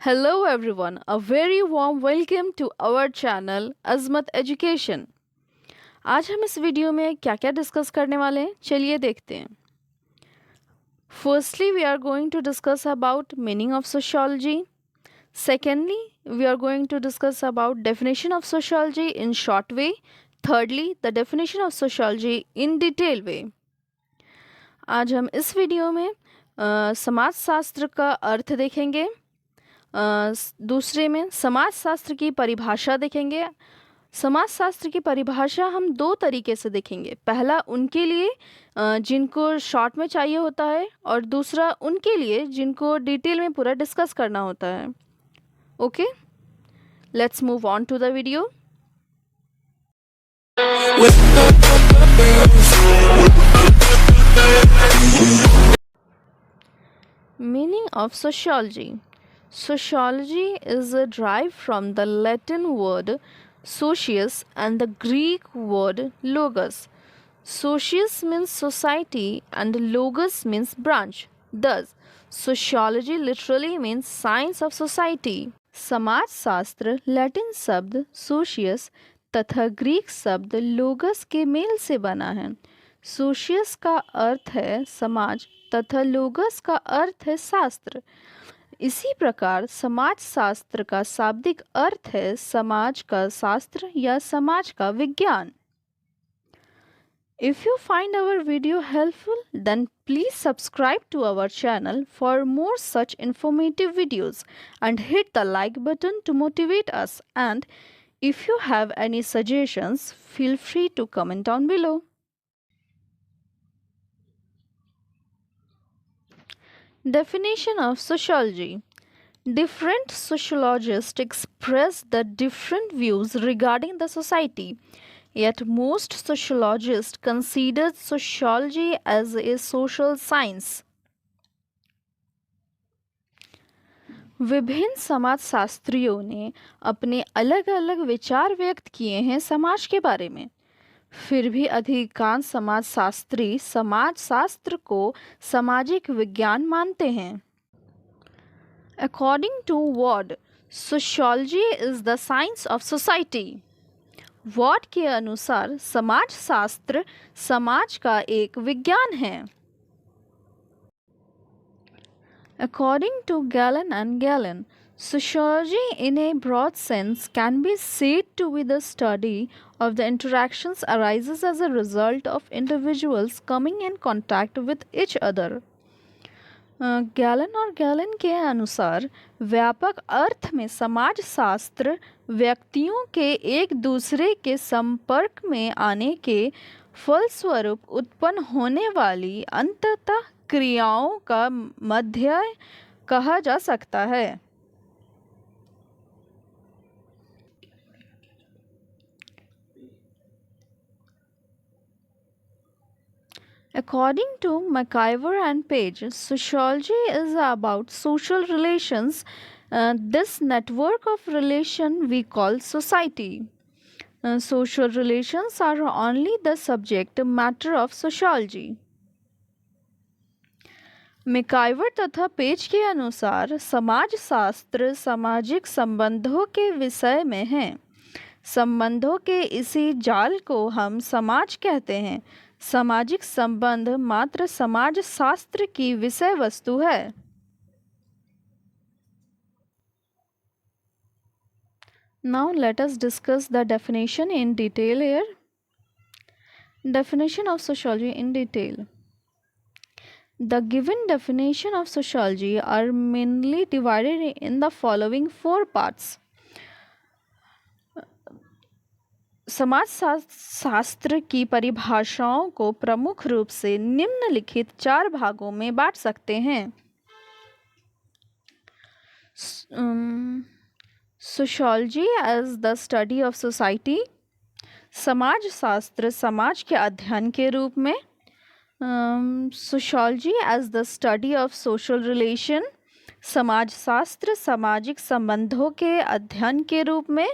Hello everyone, a very warm welcome to our channel Azmat education. आज हम इस video में क्या क्या डिस्कस करने वाले हैं, चलिए देखते हैं। Firstly we are going to discuss about meaning of sociology. Secondly we are going to discuss about definition of sociology in short way. Thirdly the definition of sociology in detail way. आज हम इस video में समाजशास्त्र का अर्थ देखेंगे। दूसरे में समाजशास्त्र की परिभाषा देखेंगे। समाजशास्त्र की परिभाषा हम दो तरीके से देखेंगे। पहला उनके लिए जिनको शॉर्ट में चाहिए होता है, और दूसरा उनके लिए जिनको डिटेल में पूरा डिस्कस करना होता है। Okay, let's move on to the video. Meaning of sociology. Sociology is derived from the Latin word socius and the Greek word logos. Socius means society and logos means branch. Thus, sociology literally means science of society. समाजशास्त्र Latin शब्द सोशियस तथा Greek शब्द लोगस के mail से बना है। सोशियस का अर्थ है समाज तथा लोगस का अर्थ है शास्त्र। इसी प्रकार समाजशास्त्र का शाब्दिक अर्थ है समाज का शास्त्र या समाज का विज्ञान। If you find our video helpful, then please subscribe to our channel for more such informative videos and hit the like button to motivate us. And if you have any suggestions, feel free to comment down below. Definition of sociology. Different sociologists express the different views regarding the society. Yet most sociologists consider sociology as a social science. विभिन्न समाजशास्त्रियों ने अपने अलग अलग विचार व्यक्त किए हैं समाज के बारे में। फिर भी अधिकांश समाजशास्त्री समाजशास्त्र को सामाजिक विज्ञान मानते हैं। According to Ward, sociology is the science of society. What के अनुसार समाजशास्त्र समाज का एक विज्ञान है। According to Galen and Galen, sociology in a broad sense can be said to be the study of the interactions arises as a result of individuals coming in contact with each other. Gallon और gallon के अनुसार व्यापक अर्थ में समाजशास्त्र व्यक्तियों के एक दूसरे के संपर्क में आने के फलस्वरूप उत्पन्न होने वाली अंततः क्रियाओं का मध्य कहा जा सकता है। According to McIver and Page, sociology is about social relations. This network of relation we call society. Social relations are only the subject matter of sociology. MacIver तथा पेज के अनुसार समाजशास्त्र सामाजिक संबंधों के विषय में है। संबंधों के इसी जाल को हम समाज कहते हैं। सामाजिक संबंध मात्र समाजशास्त्र की विषय वस्तु है। Now let us discuss the definition in detail here. Definition of sociology in detail. The given definition of sociology are mainly divided in the following four parts. समाजशास्त्र की परिभाषाओं को प्रमुख रूप से निम्नलिखित चार भागों में बांट सकते हैं। Sociology as the study of society, समाजशास्त्र समाज के अध्ययन के रूप में। Sociology as the study of social relation, समाजशास्त्र सामाजिक संबंधों के अध्ययन के रूप में।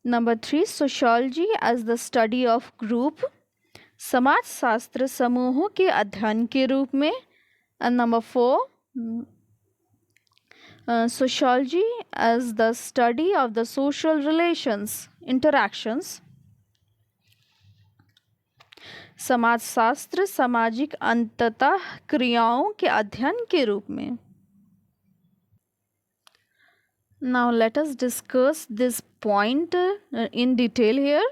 Number 3, sociology as the study of group, समाजशास्त्र समूहों के अध्ययन के रूप में। And number 4, Sociology as the study of the social relations, interactions. समाजशास्त्र सामाजिक अंततः क्रियाओं के अध्ययन के रूप में. Now let us discuss this point in detail here.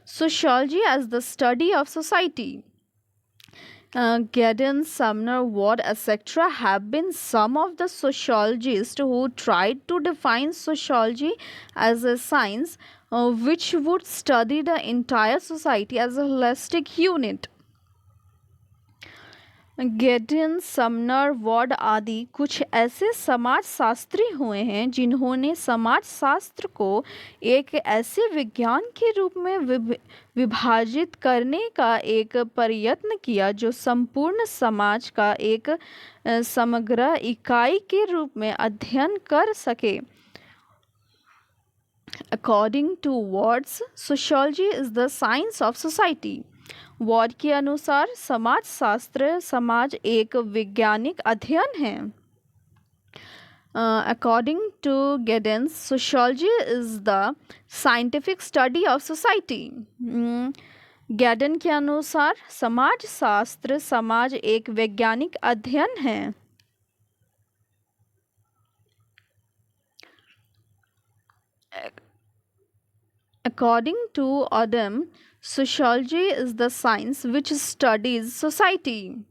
Sociology as the study of society. Giddens, Sumner, Ward, etc. have been some of the sociologists who tried to define sociology as a science which would study the entire society as a holistic unit. गेडिन, Sumner, Ward आदि कुछ ऐसे समाजशास्त्री हुए हैं जिन्होंने समाजशास्त्र को एक ऐसे विज्ञान के रूप में विभाजित करने का एक प्रयत्न किया जो संपूर्ण समाज का एक समग्र इकाई के रूप में अध्ययन कर सके. According to Ward's, sociology is the science of society. Ward के अनुसार समाजशास्त्र समाज एक वैज्ञानिक अध्ययन है. According to Giddens, sociology is the scientific study of society. गैडन के अनुसार समाजशास्त्र समाज एक वैज्ञानिक अध्ययन है. According to Odom, sociology is the science which studies society.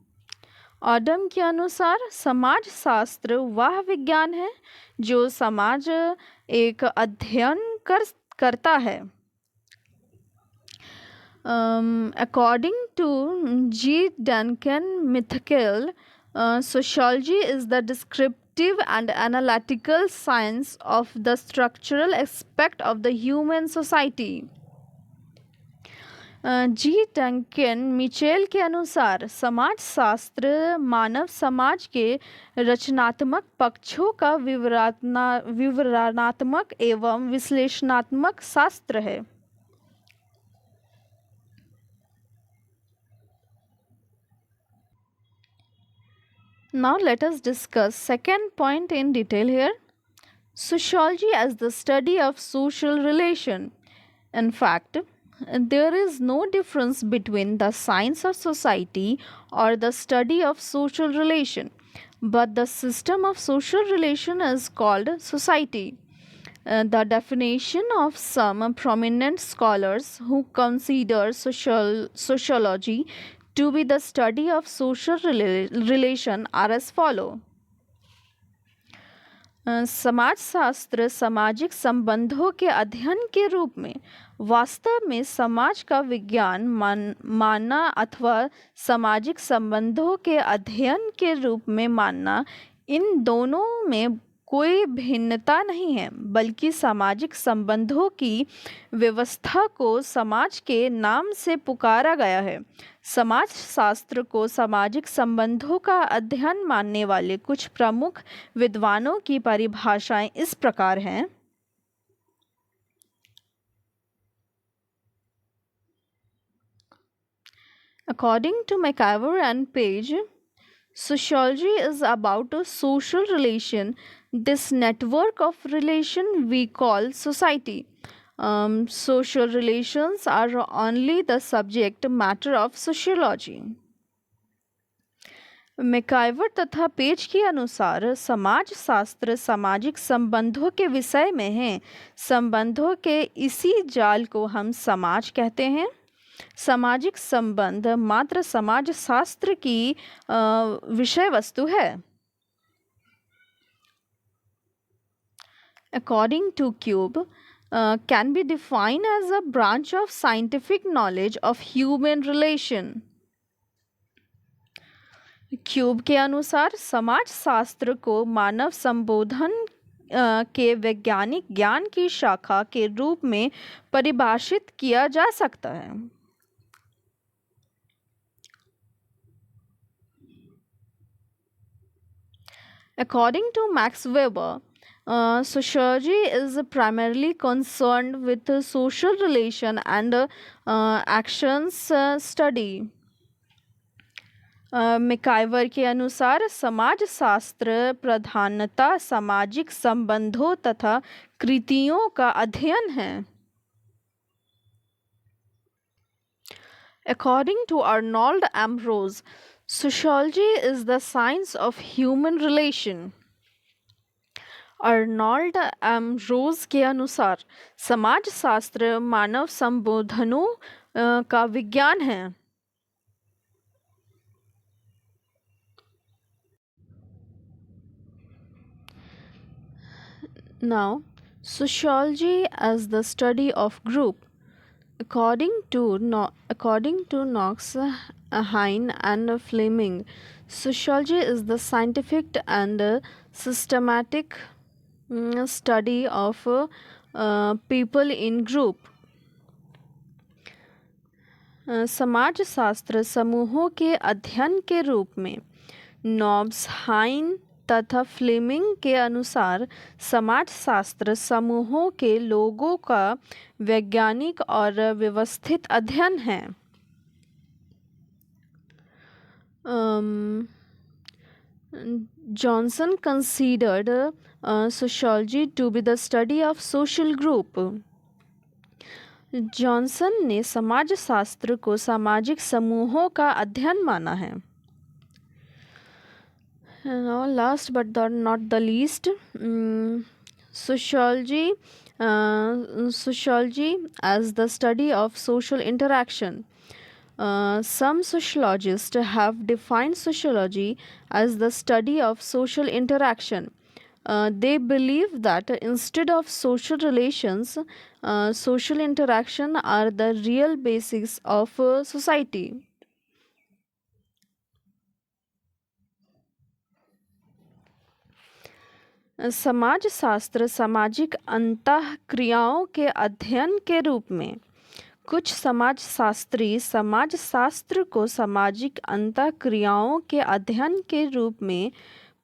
ऑडम के अनुसार समाजशास्त्र वह विज्ञान है जो समाज एक अध्ययन करता है. According to G. Duncan Mythical, sociology is the descriptive and analytical science of the structural aspect of the human society. G Duncan Mitchell के अनुसार समाजशास्त्र मानव समाज के रचनात्मक पक्षों का विवरणात्मक एवं विश्लेषणात्मक शास्त्र है. Now let us discuss second point in detail here. Sociology as the study of social relation. In fact, there is no difference between the science of society or the study of social relation, but the system of social relation is called society. The definition of some prominent scholars who consider sociology to be the study of social relation are as follow. समाजशास्त्र सामाजिक संबंधों के अध्ययन के रूप में वास्तव में समाज का विज्ञान मानना अथवा सामाजिक संबंधों के अध्ययन के रूप में मानना, इन दोनों में कोई भिन्नता नहीं है, बल्कि सामाजिक संबंधों की व्यवस्था को समाज के नाम से पुकारा गया है. समाजशास्त्र को सामाजिक संबंधों का अध्ययन मानने वाले कुछ प्रमुख विद्वानों की परिभाषाएं इस प्रकार हैं. According to McIver and Page, sociology is about a social relation, this network of relation we call society. Social relations are only the subject matter of sociology. MacIver तथा पेज के अनुसार समाजशास्त्र सामाजिक संबंधों के विषय में है. संबंधों के इसी जाल को हम समाज कहते हैं. सामाजिक संबंध मात्र समाजशास्त्र की विषय वस्तु है. According to Cube, can be defined as a branch of scientific knowledge of human relation. Cube के अनुसार समाजशास्त्र को मानव संबोधन के वैज्ञानिक ज्ञान की शाखा के रूप में परिभाषित किया जा सकता है. According to Max Weber, sociology is primarily concerned with social relation and actions study. MacIver के अनुसार समाजशास्त्र प्रधानतः सामाजिक संबंधों तथा कृतियों का अध्ययन है। According to Arnold Ambrose, sociology is the science of human relation. Arnold Ambrose के अनुसार समाजशास्त्र मानव संबंधों का विज्ञान है। Now, sociology as the study of group. According to Knox, Hine, and Fleming, sociology is the scientific and systematic study of people in group. समाजशास्त्र समूहों के अध्ययन के रूप में नॉब्स, हाइन तथा फ्लेमिंग के अनुसार समाजशास्त्र समूहों के लोगों का वैज्ञानिक और व्यवस्थित अध्ययन है। Johnson considered sociology to be the study of social group. Johnson ने समाजशास्त्र को सामाजिक समूहों का अध्ययन माना है। Now, last but not the least, sociology as the study of social interaction. Some sociologists have defined sociology as the study of social interaction. They believe that instead of social relations, social interaction are the real basics of society. समाजशास्त्र सामाजिक अंतःक्रियाओं के अध्ययन के रूप में कुछ समाजशास्त्री समाजशास्त्र को सामाजिक अंतःक्रियाओं के अध्ययन के रूप में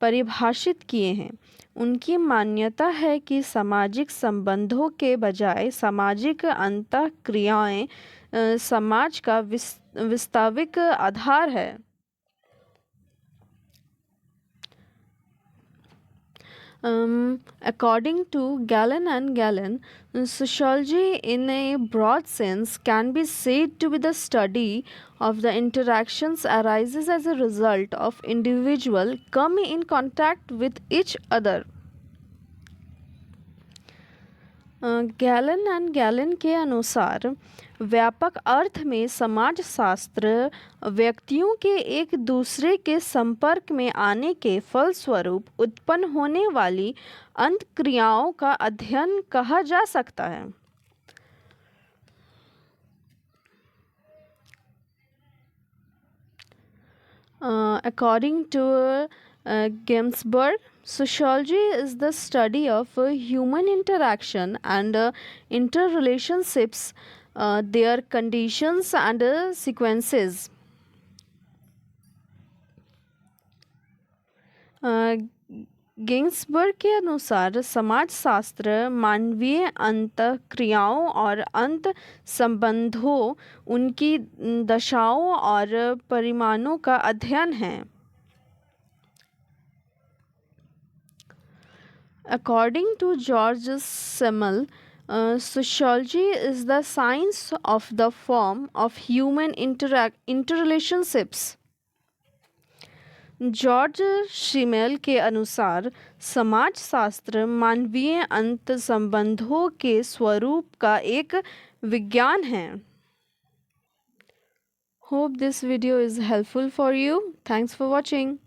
परिभाषित किए हैं। उनकी मान्यता है कि सामाजिक संबंधों के बजाय सामाजिक अंतःक्रियाएं समाज का वास्तविक आधार है। According to Galen and Galen, sociology in a broad sense can be said to be the study of the interactions arises as a result of individual coming in contact with each other. Gallon and gallon के अनुसार व्यापक अर्थ में समाजशास्त्र व्यक्तियों के एक दूसरे के संपर्क में आने के फलस्वरूप उत्पन्न होने वाली अंतःक्रियाओं का अध्ययन कहा जा सकता है। According to Ginsberg, sociology is the study of human interaction and interrelationships, their conditions and sequences. Ginsburg के अनुसार समाजशास्त्र मानवीय अंतःक्रियाओं और अंत संबंधों, उनकी दशाओं और परिमाणों का अध्ययन है। According to George Simmel, sociology is the science of the form of human interrelationships. George Simmel के अनुसार समाजशास्त्र मानवीय अंत संबंधों के स्वरूप का एक विज्ञान है। Hope this video is helpful for you. Thanks for watching.